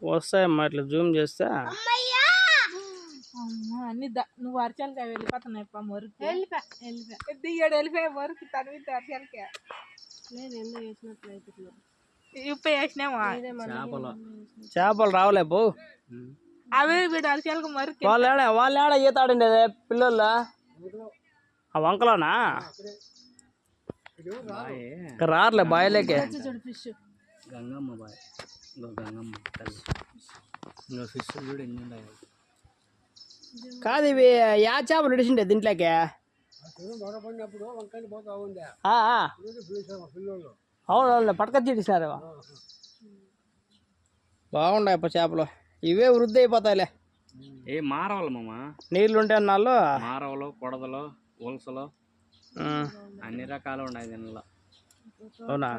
వస్తాయమ్మా ఇట్లా జూమ్ చేస్తే అన్ని నువ్వు అరచాలకి వెళ్ళిపోతున్నాయి వెళ్ళిపోయా వరకు తనవి అరచాలకే లేదు ఎందుకు వేసినట్లు ఉప్పు వేసినావా చేపలు రావలే పో అవే వీడు అరచాలకు మరికి వాళ్ళు ఏడా ఈత ఆడిండేది పిల్లలు ఆ వంకలోనా రారులే బాయిలేకే చూడు ఫిష్ గంగమ్మ బాయ్ గంగమ్మ ఇంకా ఫిష్ చూడు ఎన్ని ఉన్నాయి కాదు ఇవి యా చేపలు నడిచిండే దీంట్లోకే అవును పట్టుకొచ్చి ఇడిసినారు బాగుండాయి అప్ప చేపలు ఇవే వృద్ధి అయిపోతాయిలే ఏ మారవాలి మామ నీళ్లుంటే అన్నాళ్ళు మారవలు కొడదలు ఉలసలు అన్ని రకాలు ఉన్నాయి దీనిలో అవునా